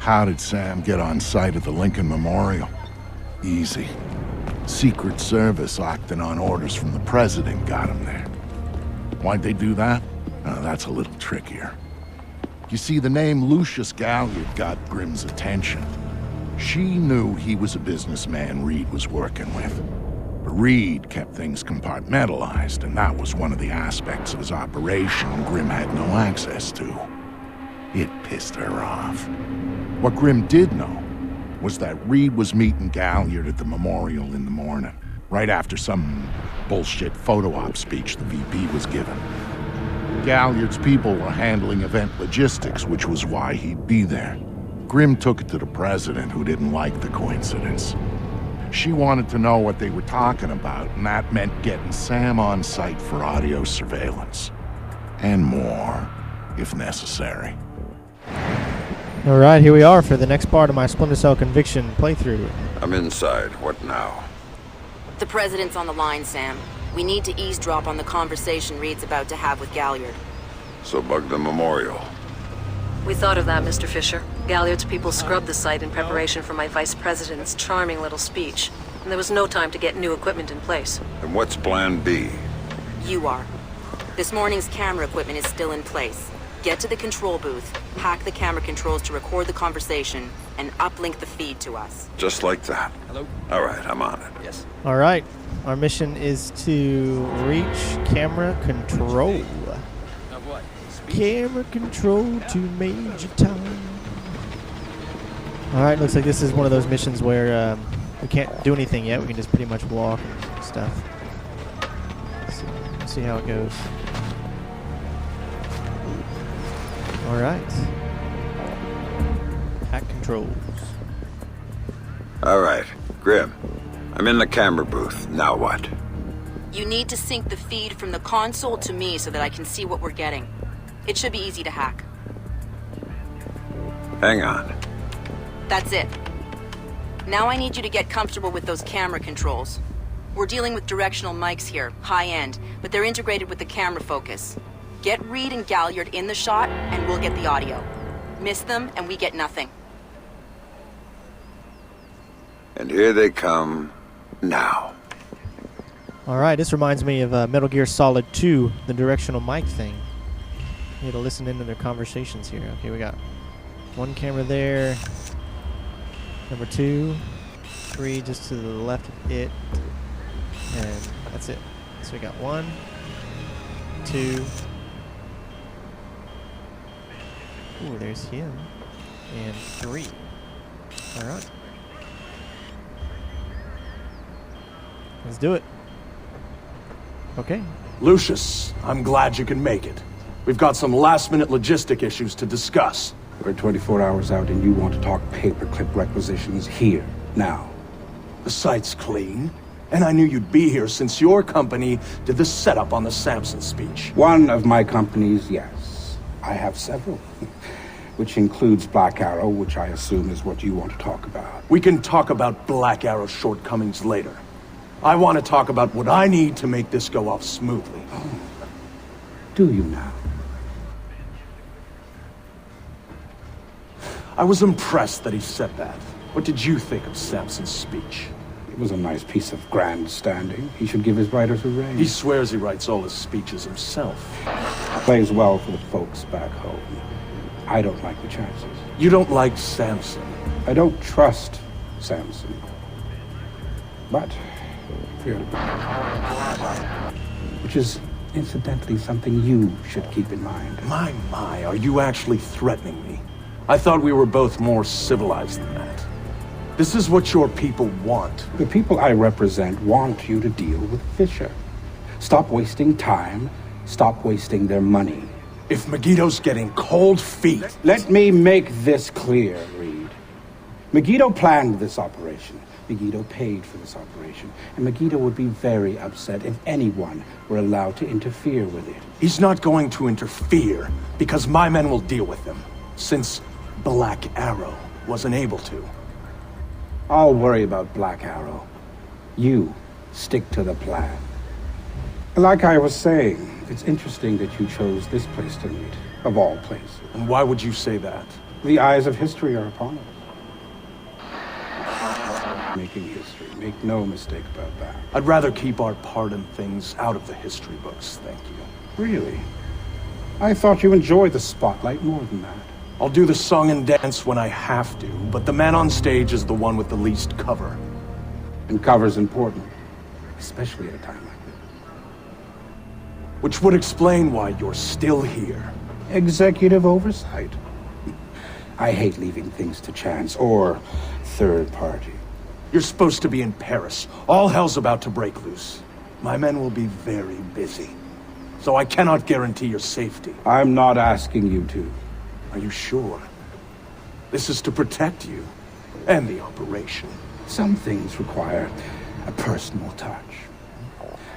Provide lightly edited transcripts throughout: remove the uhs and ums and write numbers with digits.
How did Sam get on site at the Lincoln Memorial? Easy. Secret Service acting on orders from the President got him there. Why'd they do that? That's a little trickier. You see, the name Lucius Galliard got Grimm's attention. She knew he was a businessman Reed was working with. But Reed kept things compartmentalized, and that was one of the aspects of his operation Grimm had no access to. It pissed her off. What Grimm did know was that Reed was meeting Galliard at the memorial in the morning, right after some bullshit photo op speech the VP was giving. Galliard's people were handling event logistics, which was why he'd be there. Grimm took it to the President, who didn't like the coincidence. She wanted to know what they were talking about, and that meant getting Sam on site for audio surveillance. And more, if necessary. Alright, here we are for the next part of my Splinter Cell Conviction playthrough. I'm inside. What now? The President's on the line, Sam. We need to eavesdrop on the conversation Reed's about to have with Galliard. So bug the memorial. We thought of that, Mr. Fisher. Galliard's people scrubbed the site in preparation for my Vice President's charming little speech, and there was no time to get new equipment in place. And what's plan B? You are. This morning's camera equipment is still in place. Get to the control booth, hack the camera controls to record the conversation, and uplink the feed to us. Just like that. Hello? All right, I'm on it. Yes. Alright, our mission is to reach camera control. Of what? Speech? Camera control to Major Tom. Alright, looks like this is one of those missions where we can't do anything yet. We can just pretty much walk and stuff. Let's see how it goes. Alright. Hack controls. All right, Grimm. I'm in the camera booth. Now what? You need to sync the feed from the console to me so that I can see what we're getting. It should be easy to hack. Hang on. That's it. Now I need you to get comfortable with those camera controls. We're dealing with directional mics here, high-end, but they're integrated with the camera focus. Get Reed and Galliard in the shot, and we'll get the audio. Miss them, and we get nothing. And here they come now. Alright, this reminds me of Metal Gear Solid 2, the directional mic thing. You need to listen into their conversations here. Okay, we got one camera there. Number 2. 3 just to the left of it. And that's it. So we got 1, 2. Ooh, there's him. And 3. Alright. Let's do it. Okay. Lucius, I'm glad you can make it. We've got some last-minute logistic issues to discuss. We're 24 hours out and you want to talk paperclip requisitions here, now. The site's clean, and I knew you'd be here since your company did the setup on the Samson speech. One of my companies, yes. I have several. Which includes Black Arrow, which I assume is what you want to talk about. We can talk about Black Arrow's shortcomings later. I want to talk about what I need to make this go off smoothly. Oh. Do you now? I was impressed that he said that. What did you think of Samson's speech? It was a nice piece of grandstanding. He should give his writers a raise. He swears he writes all his speeches himself. Plays well for the folks back home. I don't like the chances. You don't like Samson? I don't trust Samson. But, which is incidentally something you should keep in mind. My, are you actually threatening me? I thought we were both more civilized than that. This is what your people want. The people I represent want you to deal with Fisher. Stop wasting time. Stop wasting their money. If Megiddo's getting cold feet... Let me make this clear, Reed. Megiddo planned this operation. Megiddo paid for this operation. And Megiddo would be very upset if anyone were allowed to interfere with it. He's not going to interfere because my men will deal with him, since Black Arrow wasn't able to. I'll worry about Black Arrow. You stick to the plan. Like I was saying, it's interesting that you chose this place to meet, of all places. And why would you say that? The eyes of history are upon us. Making history. Make no mistake about that. I'd rather keep our part in things out of the history books, thank you. Really? I thought you enjoyed the spotlight more than that. I'll do the song and dance when I have to, but the man on stage is the one with the least cover. And cover's important. Especially at a time like this. Which would explain why you're still here. Executive oversight. I hate leaving things to chance or third party. You're supposed to be in Paris. All hell's about to break loose. My men will be very busy. So I cannot guarantee your safety. I'm not asking you to. Are you sure? This is to protect you and the operation. Some things require a personal touch.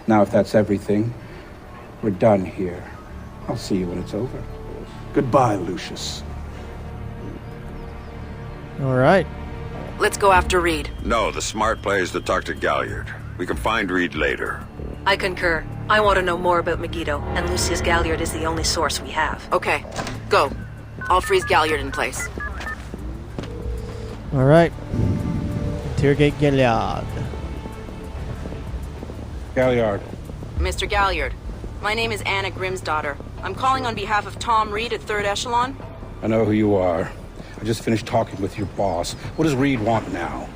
Now, if that's everything, we're done here. I'll see you when it's over. Goodbye, Lucius. All right. Let's go after Reed. No, the smart play is to talk to Galliard. We can find Reed later. I concur. I want to know more about Megiddo, and Lucius Galliard is the only source we have. Okay, go. I'll freeze Galliard in place. All right. Interrogate Galliard. Galliard. Mr. Galliard, my name is Anna Grimsdottir. I'm calling on behalf of Tom Reed at 3rd Echelon. I know who you are. I just finished talking with your boss. What does Reed want now?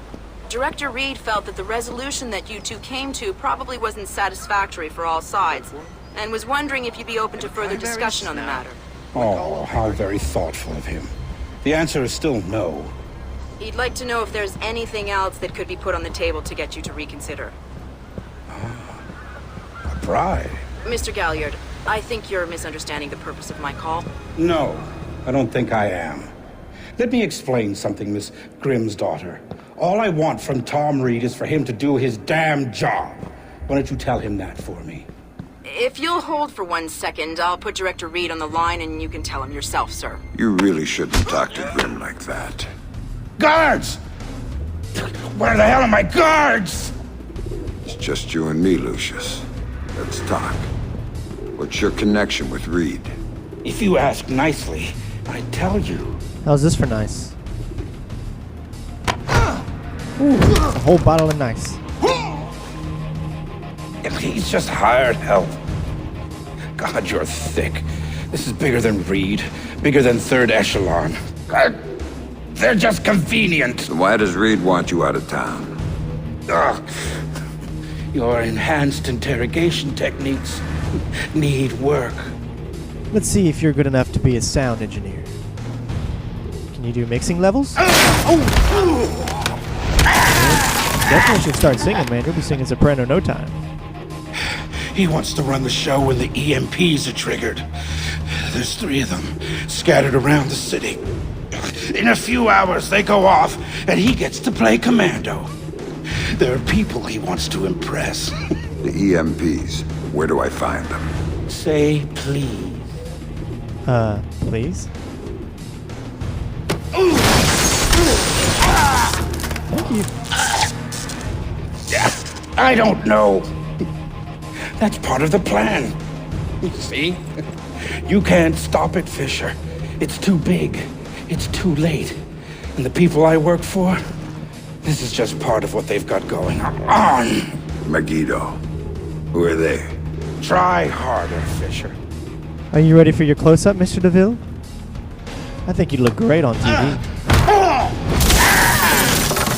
Director Reed felt that the resolution that you two came to probably wasn't satisfactory for all sides, and was wondering if you'd be open to further discussion on the matter. Oh, how very thoughtful of him. The answer is still no. He'd like to know if there's anything else that could be put on the table to get you to reconsider. A bribe? Mr. Galliard, I think you're misunderstanding the purpose of my call. No, I don't think I am. Let me explain something, Miss Grimsdottir. All I want from Tom Reed is for him to do his damn job. Why don't you tell him that for me? If you'll hold for 1 second, I'll put Director Reed on the line and you can tell him yourself, sir. You really shouldn't talk to Grim like that. Guards! Where the hell are my guards? It's just you and me, Lucius. Let's talk. What's your connection with Reed? If you ask nicely, I'd tell you. How's this for nice? Ooh, a whole bottle of nice. He's just hired help. God, you're thick. This is bigger than Reed, bigger than 3rd Echelon. They're just convenient. So why does Reed want you out of town? Ugh. Your enhanced interrogation techniques need work. Let's see if you're good enough to be a sound engineer. Can you do mixing levels? Definitely should start singing, man. You'll be singing soprano no time. He wants to run the show when the EMPs are triggered. There's 3 of them scattered around the city. In a few hours, they go off, and he gets to play commando. There are people he wants to impress. The EMPs. Where do I find them? Say please. Please? Thank you. I don't know. That's part of the plan. See? You can't stop it, Fisher. It's too big. It's too late. And the people I work for, this is just part of what they've got going on. Megiddo. Who are they? Try harder, Fisher. Are you ready for your close-up, Mr. DeVille? I think you'd look great on TV.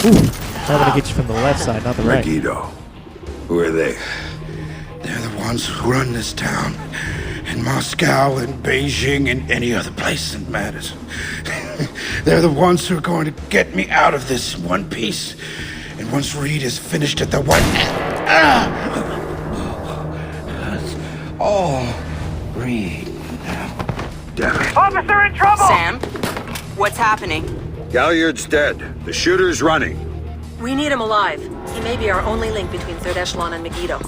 Ooh, I'm gonna get you from the left side, not the right. Megiddo. Who are they? They're the ones who run this town. In Moscow and Beijing and any other place that matters. They're the ones who are going to get me out of this in one piece. And once Reed is finished at the White... That's all Reed now. Damn it. Officer in trouble! Sam, what's happening? Galliard's dead. The shooter's running. We need him alive. He may be our only link between 3rd Echelon and Megiddo.